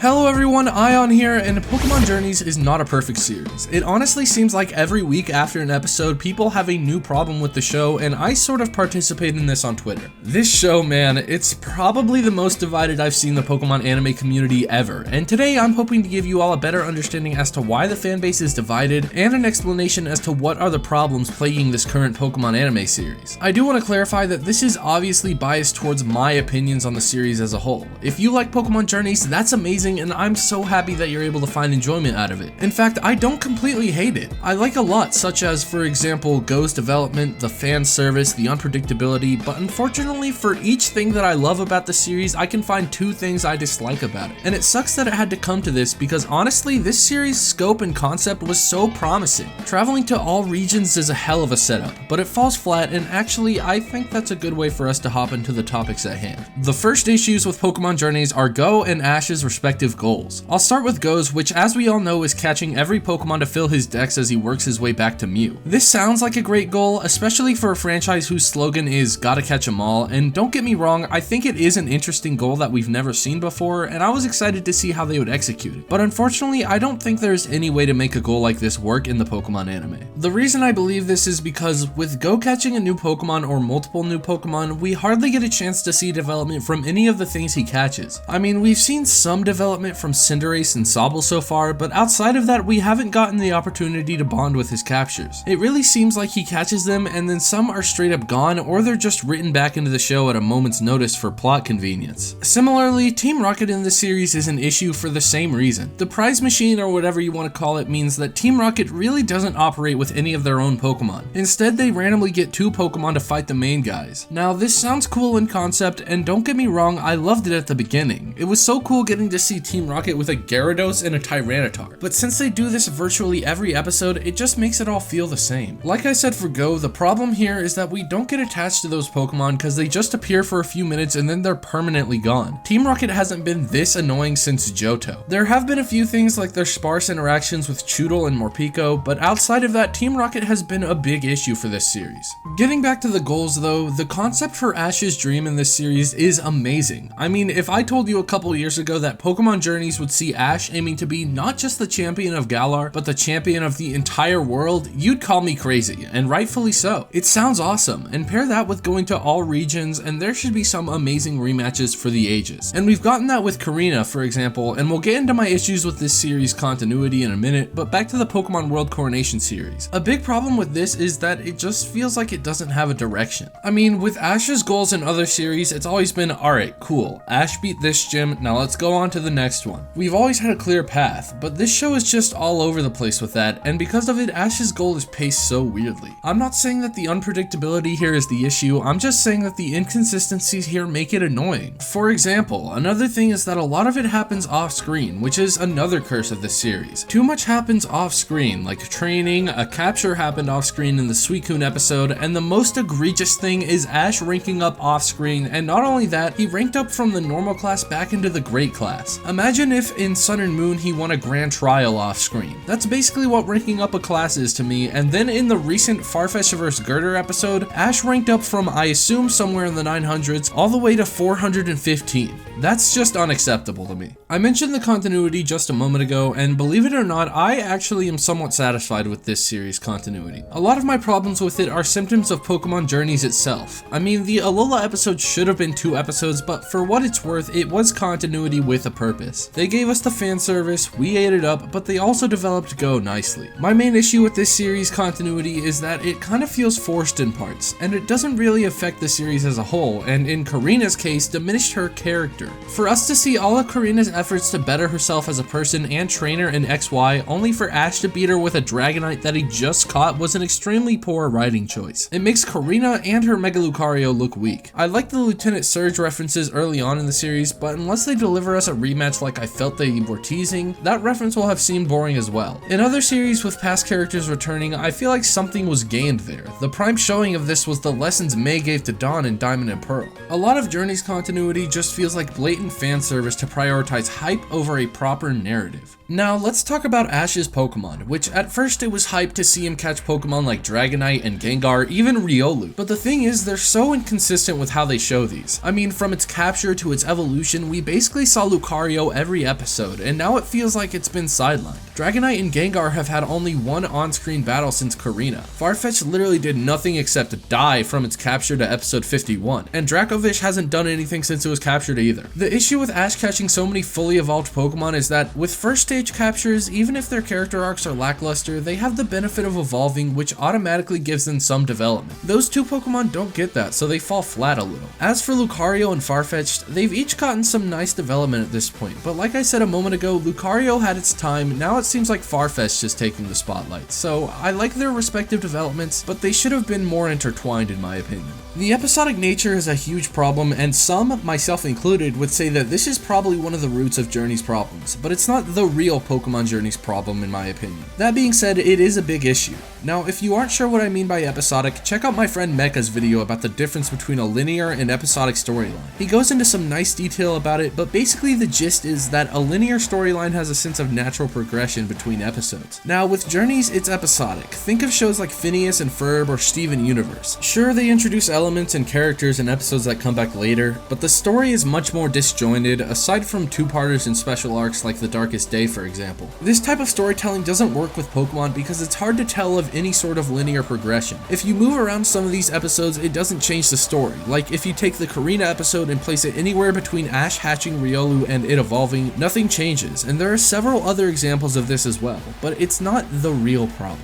Hello everyone, Ion here, and Pokemon Journeys is not a perfect series. It honestly seems like every week after an episode, people have a new problem with the show, and I sort of participate in this on Twitter. This show, man, it's probably the most divided I've seen the Pokemon anime community ever, and today I'm hoping to give you all a better understanding as to why the fanbase is divided, and an explanation as to what are the problems plaguing this current Pokemon anime series. I do want to clarify that this is obviously biased towards my opinions on the series as a whole. If you like Pokemon Journeys, that's amazing, and I'm so happy that you're able to find enjoyment out of it. In fact, I don't completely hate it. I like a lot, such as, for example, Go's development, the fan service, the unpredictability, but unfortunately for each thing that I love about the series, I can find two things I dislike about it. And it sucks that it had to come to this because honestly, this series' scope and concept was so promising. Traveling to all regions is a hell of a setup, but it falls flat, and actually, I think that's a good way for us to hop into the topics at hand. The first issues with Pokemon Journeys are Go and Ash's respective goals. I'll start with Go's, which as we all know is catching every Pokemon to fill his dex as he works his way back to Mew. This sounds like a great goal, especially for a franchise whose slogan is gotta catch 'em all, and don't get me wrong, I think it is an interesting goal that we've never seen before, and I was excited to see how they would execute it. But unfortunately, I don't think there's any way to make a goal like this work in the Pokemon anime. The reason I believe this is because with Go catching a new Pokemon or multiple new Pokemon, we hardly get a chance to see development from any of the things he catches. I mean, we've seen some development from Cinderace and Sobble so far, but outside of that, we haven't gotten the opportunity to bond with his captures. It really seems like he catches them and then some are straight up gone, or they're just written back into the show at a moment's notice for plot convenience. Similarly, Team Rocket in this series is an issue for the same reason. The prize machine, or whatever you want to call it, means that Team Rocket really doesn't operate with any of their own Pokemon. Instead, they randomly get two Pokemon to fight the main guys. Now, this sounds cool in concept, and don't get me wrong, I loved it at the beginning. It was so cool getting to see Team Rocket with a Gyarados and a Tyranitar. But since they do this virtually every episode, it just makes it all feel the same. Like I said for Go, the problem here is that we don't get attached to those Pokemon because they just appear for a few minutes and then they're permanently gone. Team Rocket hasn't been this annoying since Johto. There have been a few things like their sparse interactions with Choodle and Morpeko, but outside of that, Team Rocket has been a big issue for this series. Getting back to the goals though, the concept for Ash's dream in this series is amazing. I mean, if I told you a couple years ago that Pokemon Journeys would see Ash aiming to be not just the champion of Galar, but the champion of the entire world, you'd call me crazy, and rightfully so. It sounds awesome, and pair that with going to all regions, and there should be some amazing rematches for the ages. And we've gotten that with Karina, for example, and we'll get into my issues with this series' continuity in a minute, but back to the Pokemon World Coronation series. A big problem with this is that it just feels like it doesn't have a direction. I mean, with Ash's goals in other series, it's always been, alright, cool, Ash beat this gym, now let's go on to the next one. We've always had a clear path, but this show is just all over the place with that, and because of it, Ash's goal is paced so weirdly. I'm not saying that the unpredictability here is the issue, I'm just saying that the inconsistencies here make it annoying. For example, another thing is that a lot of it happens off screen, which is another curse of this series. Too much happens off screen, like training, a capture happened off screen in the Suicune episode, and the most egregious thing is Ash ranking up off screen, and not only that, he ranked up from the normal class back into the great class. Imagine if in Sun and Moon he won a grand trial off screen. That's basically what ranking up a class is to me, and then in the recent Farfetch'd vs Girder episode, Ash ranked up from, I assume, somewhere in the 900s all the way to 415. That's just unacceptable to me. I mentioned the continuity just a moment ago, and believe it or not, I actually am somewhat satisfied with this series' continuity. A lot of my problems with it are symptoms of Pokemon Journeys itself. I mean, the Alola episode should have been 2 episodes, but for what it's worth, it was continuity with a purpose. They gave us the fan service, we ate it up, but they also developed Go nicely. My main issue with this series' continuity is that it kind of feels forced in parts, and it doesn't really affect the series as a whole, and in Karina's case, diminished her character. For us to see all of Karina's efforts to better herself as a person and trainer in XY, only for Ash to beat her with a Dragonite that he just caught, was an extremely poor writing choice. It makes Karina and her Mega Lucario look weak. I like the Lieutenant Surge references early on in the series, but unless they deliver us a rematch like I felt they were teasing, that reference will have seemed boring as well. In other series with past characters returning, I feel like something was gained there. The prime showing of this was the lessons May gave to Dawn in Diamond and Pearl. A lot of Journey's continuity just feels like blatant fan service to prioritize hype over a proper narrative. Now let's talk about Ash's Pokemon, which at first it was hype to see him catch Pokemon like Dragonite and Gengar, even Riolu. But the thing is, they're so inconsistent with how they show these. I mean, from its capture to its evolution, we basically saw Lucario Lucario every episode, and now it feels like it's been sidelined. Dragonite and Gengar have had only one on-screen battle since Karina. Farfetch'd literally did nothing except die from its capture to episode 51, and Dracovish hasn't done anything since it was captured either. The issue with Ash catching so many fully evolved Pokemon is that with first stage captures, even if their character arcs are lackluster, they have the benefit of evolving, which automatically gives them some development. Those two Pokemon don't get that, so they fall flat a little. As for Lucario and Farfetch'd, they've each gotten some nice development at this point, but like I said a moment ago, Lucario had its time, now it seems like Farfetch'd is taking the spotlight, so I like their respective developments, but they should have been more intertwined in my opinion. The episodic nature is a huge problem, and some, myself included, would say that this is probably one of the roots of Journey's problems, but it's not the real Pokemon Journey's problem in my opinion. That being said, it is a big issue. Now, if you aren't sure what I mean by episodic, check out my friend Meka's video about the difference between a linear and episodic storyline. He goes into some nice detail about it, but basically the gist is that a linear storyline has a sense of natural progression between episodes. Now, with Journeys, it's episodic. Think of shows like Phineas and Ferb or Steven Universe. Sure, they introduce elements and characters in episodes that come back later, but the story is much more disjointed, aside from two-parters and special arcs like The Darkest Day, for example. This type of storytelling doesn't work with Pokemon because it's hard to tell of any sort of linear progression. If you move around some of these episodes, it doesn't change the story. Like, if you take the Karina episode and place it anywhere between Ash hatching Riolu and it evolving, nothing changes, and there are several other examples of this as well, but it's not the real problem.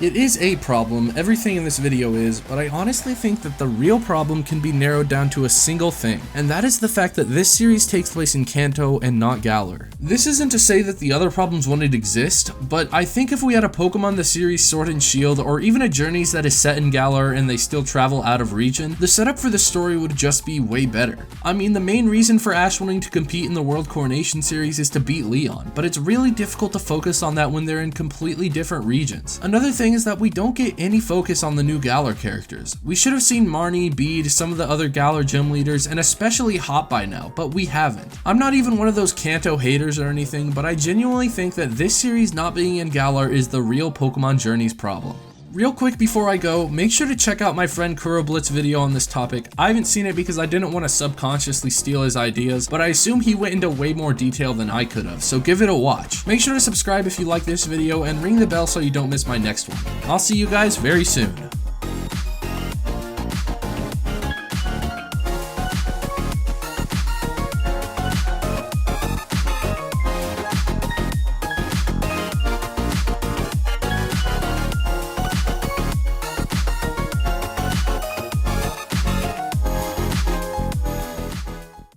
It is a problem, everything in this video is, but I honestly think that the real problem can be narrowed down to a single thing, and that is the fact that this series takes place in Kanto and not Galar. This isn't to say that the other problems wouldn't exist, but I think if we had a Pokemon the series Sword and Shield, or even a Journeys that is set in Galar and they still travel out of region, the setup for the story would just be way better. I mean, the main reason for Ash wanting to compete in the World Coronation series is to beat Leon, but it's really difficult to focus on that when they're in completely different regions. Another thing is that we don't get any focus on the new Galar characters. We should have seen Marnie, Bede, some of the other Galar gym leaders, and especially Hop by now, but we haven't. I'm not even one of those Kanto haters or anything, but I genuinely think that this series not being in Galar is the real Pokemon Journeys problem. Real quick before I go, make sure to check out my friend KuroBlitz video on this topic. I haven't seen it because I didn't want to subconsciously steal his ideas, but I assume he went into way more detail than I could have, so give it a watch. Make sure to subscribe if you like this video and ring the bell so you don't miss my next one. I'll see you guys very soon.